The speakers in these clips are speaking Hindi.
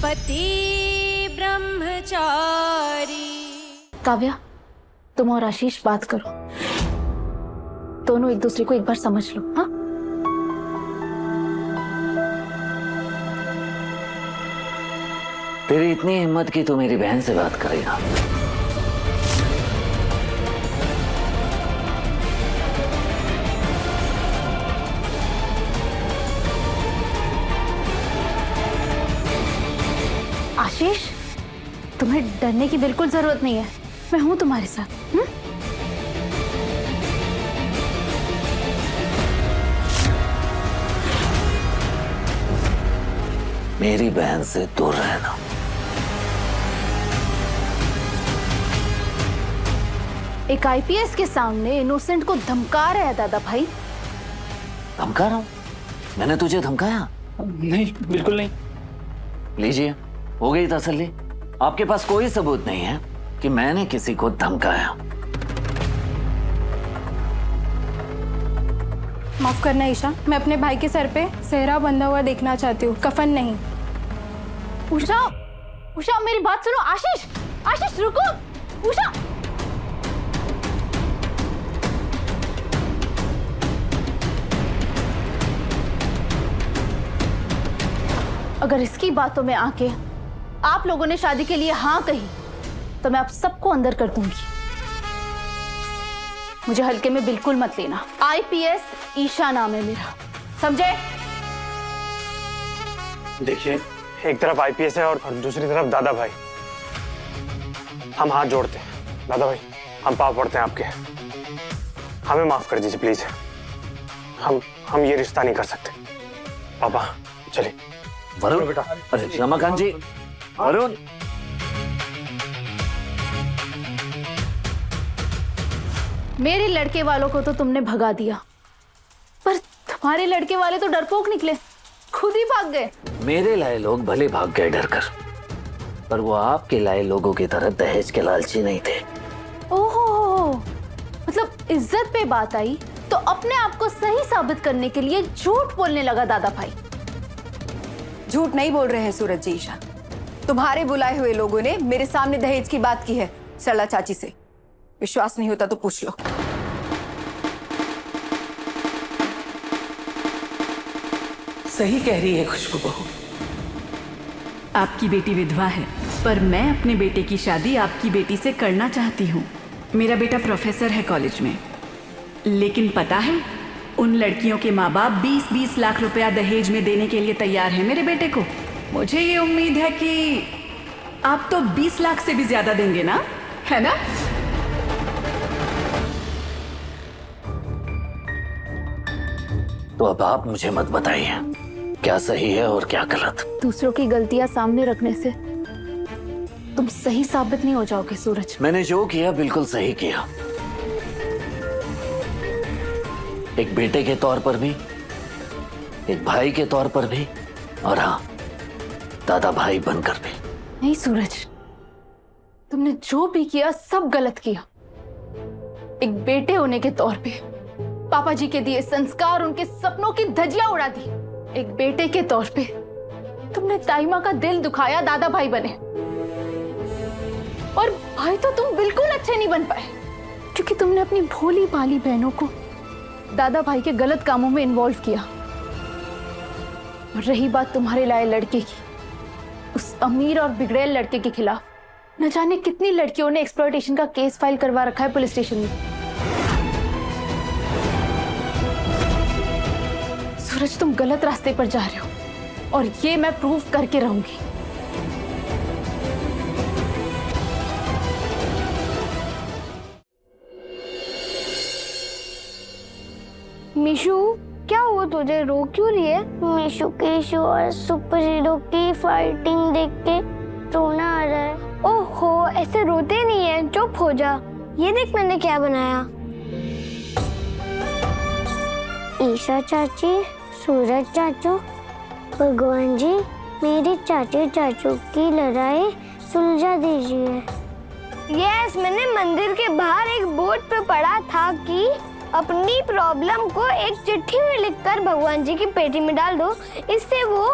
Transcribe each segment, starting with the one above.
पति ब्रह्मचारी। काव्या, तुम और आशीष बात करो, दोनों एक दूसरे को एक बार समझ लो। हाँ, तेरी इतनी हिम्मत की तो मेरी बहन से बात करेगा। आशीष, तुम्हें डरने की बिल्कुल जरूरत नहीं है, मैं हूं तुम्हारे साथ। मेरी बहन से दूर रहना। एक आईपीएस के सामने इनोसेंट को धमका रहा है दादा भाई। धमका रहा हूं? मैंने तुझे धमकाया? नहीं, बिल्कुल नहीं। लीजिए, हो गई तसल्ली। आपके पास कोई सबूत नहीं है कि मैंने किसी को धमकाया। माफ करना ईशा, मैं अपने भाई के सर पे सेहरा बंधा हुआ देखना चाहती हूँ, कफन नहीं। उषा, उषा मेरी बात सुनो। आशीष, आशीष रुको। उषा, अगर इसकी बातों में आके आप लोगों ने शादी के लिए हाँ कही तो मैं आप सबको अंदर कर दूंगी। मुझे हल्के में बिल्कुल मत लेना। आईपीएस ईशा नाम है मेरा, समझे? देखिए, एक तरफ आईपीएस है और दूसरी तरफ दादा भाई। हम हाथ जोड़ते हैं दादा भाई, हम पाँव पड़ते हैं आपके। हमें माफ कर दीजिए प्लीज। हम ये रिश्ता नहीं कर सकते। पापा चलिए। वरुण बेटा, अरे रमाकांत जी, वरुण। मेरे लड़के वालों को तो तुमने भगा दिया, पर तुम्हारे लड़के वाले तो डरपोक निकले, खुद ही भाग गए। मेरे लाए लोग भले भाग गए डर कर, पर वो आपके लाए लोगों की तरह दहेज के लालची नहीं थे। ओहो, मतलब इज्जत पे बात आई तो अपने आप को सही साबित करने के लिए झूठ बोलने लगा दादा भाई। झूठ नहीं बोल रहे हैं सूरज जी। ईशा, तुम्हारे बुलाए हुए लोगों ने मेरे सामने दहेज की बात की है सरला चाची से। विश्वास नहीं होता तो पूछ लो। सही कह रही है खुशबू बहू। आपकी बेटी विधवा है, पर मैं अपने बेटे की शादी आपकी बेटी से करना चाहती हूँ। मेरा बेटा प्रोफेसर है कॉलेज में, लेकिन पता है उन लड़कियों के माँ बाप 20-20 लाख रुपया दहेज में देने के लिए तैयार हैं मेरे बेटे को। मुझे ये उम्मीद है कि आप तो 20 लाख से भी ज्यादा देंगे ना, है ना? तो अब आप मुझे मत बताइए क्या सही है और क्या गलत। दूसरों की गलतियां सामने रखने से तुम सही साबित नहीं हो जाओगे सूरज। मैंने जो किया बिल्कुल सही किया, एक बेटे के तौर पर भी, एक भाई के तौर पर भी, और हाँ, दादा भाई बनकर भी। नहीं सूरज, तुमने जो भी किया सब गलत किया। एक बेटे होने के तौर पे पापा जी के दिए संस्कार, उनके सपनों की धज्जियां उड़ा दी। एक बेटे के तौर पे तुमने ताई माँ का दिल दुखाया, दादा भाई बने। और भाई तो तुम बिल्कुल अच्छे नहीं बन पाए, क्योंकि तुमने अपनी भोली भाली बहनों को दादा भाई के गलत कामों में इन्वॉल्व किया। और रही बात तुम्हारे लाए लड़के की, उस अमीर और बिगड़ैल लड़के के खिलाफ न जाने कितनी लड़कियों ने एक्सप्लॉयटेशन का केस फाइल करवा रखा है पुलिस स्टेशन में। सूरज, तुम गलत रास्ते पर जा रहे हो और ये मैं प्रूव करके रहूंगी। मिशु, क्या हुआ तुझे? रो क्यों रही है? मिशु के शो और सुपर हीरो की फाइटिंग देख के रोना आ रहा है। ओहो, ऐसे रोते नहीं है, चुप हो जा। ये देख मैंने क्या बनाया। ईशा चाची, सूरज चाचू, भगवान जी मेरी चाची चाचू की लड़ाई सुलझा दीजिए। यस, मैंने मंदिर के बाहर एक बोर्ड पे पढ़ा था कि अपनी प्रॉब्लम को एक चिट्ठी में लिखकर भगवान जी की पेटी में डाल दो, इससे वो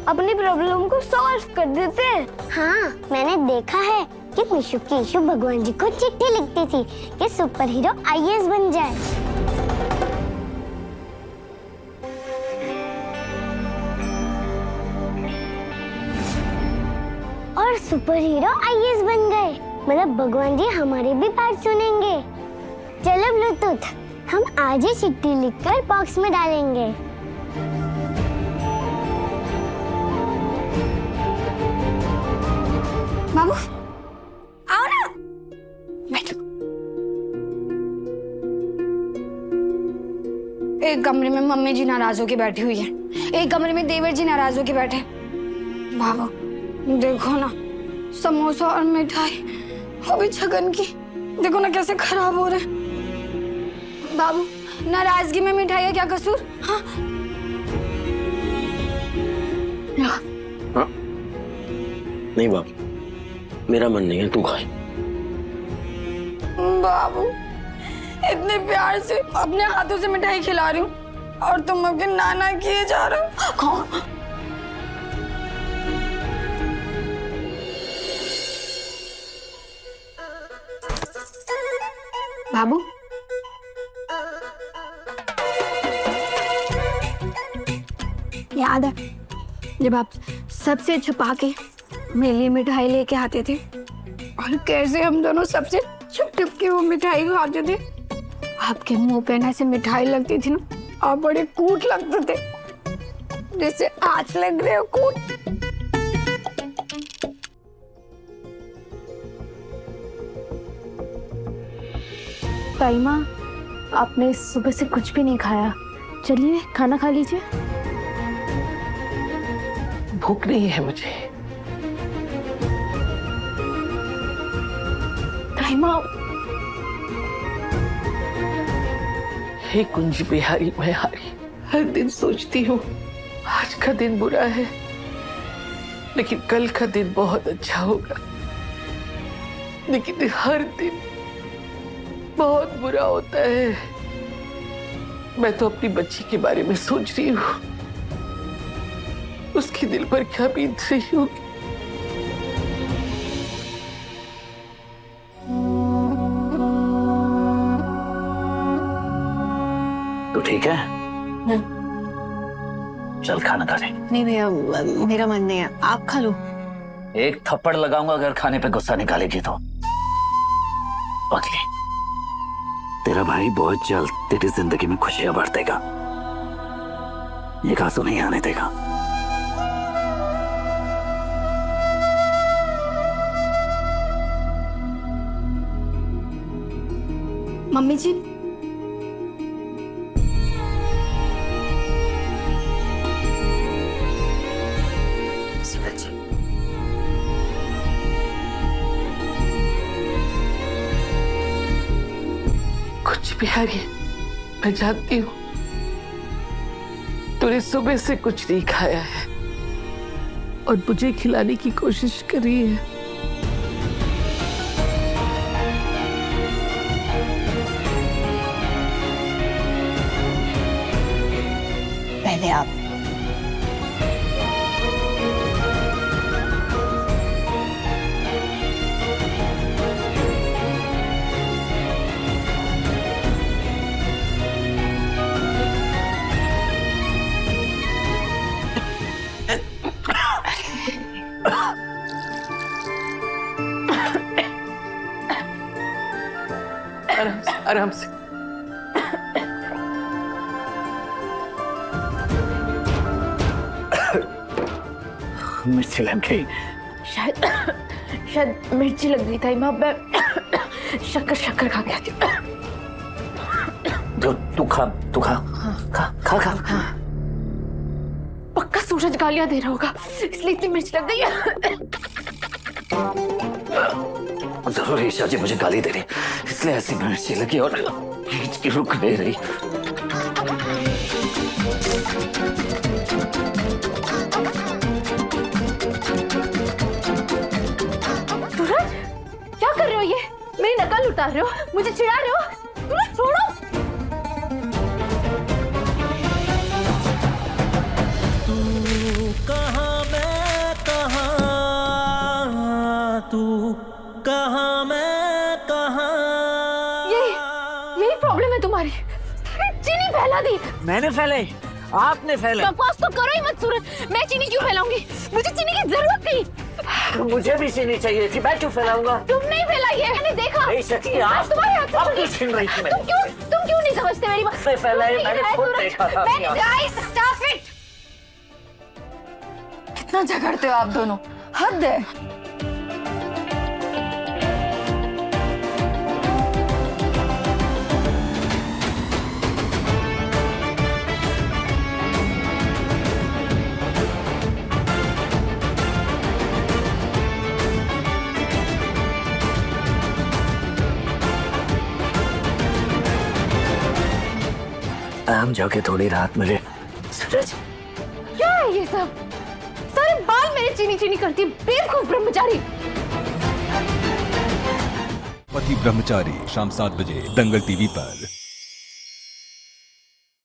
अपनी प्रॉब्लम को सॉल्व कर देते हैं। हाँ, मैंने देखा है कि मिशु की इशू भगवान जी को चिट्ठी लिखती थी कि सुपर हीरो आईएएस बन जाए। और सुपर हीरो आईएएस बन गए, मतलब भगवान जी हमारी भी बात सुनेंगे। चलो ब्लूटूथ, हम आज ही चिट्ठी लिखकर बॉक्स में डालेंगे। बाबू आओ ना, बैठो। एक कमरे में मम्मी जी नाराज होके बैठी हुई है, एक कमरे में देवर जी नाराज होके बैठे। बाबू देखो ना, समोसा और मिठाई, वो भी छगन की, देखो ना कैसे खराब हो रहे हैं। बाबू नाराजगी में मिठाई का क्या कसूर? हाँ? नहीं बाप, मेरा मन नहीं है, तू खाए। बाबू इतने प्यार से अपने हाथों से मिठाई खिला रही हूँ और तुम अभी नाना किए जा रहे हो। खाओ। बाबू याद है जब आप सबसे छुपा के मेरे लिए मिठाई लेके आते थे और कैसे हम दोनों सबसे छुप छुप के वो मिठाई खाते थे। आपके मुंह पे ना ऐसे मिठाई लगती थी ना, और बड़े कूट लगते थे, जैसे आज लग रहे हो कूट। ताई माँ, आपने सुबह से कुछ भी नहीं खाया, चलिए खाना खा लीजिए। भूख नहीं है मुझे। ताई माँ, हे कुंज बिहारी बिहारी, हर दिन सोचती हूँ आज का दिन बुरा है, लेकिन कल का दिन बहुत अच्छा होगा। लेकिन हर दिन बहुत बुरा होता है। मैं तो अपनी बच्ची के बारे में सोच रही हूँ, उसके दिल पर क्या बीत रही होगी। तू ठीक है? चल खाना खा ले। नहीं भैया, मेरा मन नहीं है, आप खा लो। एक थप्पड़ लगाऊंगा अगर खाने पे गुस्सा निकालेगी तो। पगली, तेरा भाई बहुत जल्द तेरी जिंदगी में खुशियां भर देगा, ये आंसू नहीं आने देगा। मम्मी जी, कुछ बिहारी, मैं जानती हूँ तूने सुबह से कुछ नहीं खाया है और मुझे खिलाने की कोशिश कर रही है। पहले आप। आराम से, आराम से। मिर्ची लग गई। शायद मिर्ची लग गई ताई माँ, मैं शक्कर खा गया थी। जो तू खा खा खा खा। पक्का सूरज गालियां दे रहा होगा, इसलिए इतनी मिर्च लग गई है। जरूर ईशा जी मुझे गाली दे रही, इसलिए ऐसी मिर्ची लगी और खींच की रुक नहीं रही। सूरज, क्या कर रहे हो ये? मेरी नकल उतार रहे हो, मुझे चिढ़ा रहे हो? सूरज छोड़ो। तू कहाँ मैं कहाँ। यही प्रॉब्लम है तुम्हारी, सारी चीनी फैला दी। मैंने फैलाई, आपने फैलाई। बकवास तो करो ही मत सूरज, मैं चीनी क्यों फैलाऊंगी? मुझे चीनी की जरूरत थी। मुझे भी चीनी चाहिए थी, मैं क्यों फैलाऊंगा? तुम नहीं फैलाई है, मैंने देखा। नहीं सच्ची, आप तुम्हारे हाथ से आप चुनी। क्यों छीन रही थी? तुम क्यों नहीं समझते मेरी बात? मैं फैलाई, मैंने खुद सूरज, देखा था। Guys, stop it! कितना झगड़ते हो आप दोनों, हद है। हम जाके थोड़ी रात मिले। सूरज, क्या है ये सब? सारे बाल मेरे चीनी चीनी करती है, बेवकूफ ब्रह्मचारी। पति ब्रह्मचारी शाम 7 बजे दंगल टीवी पर।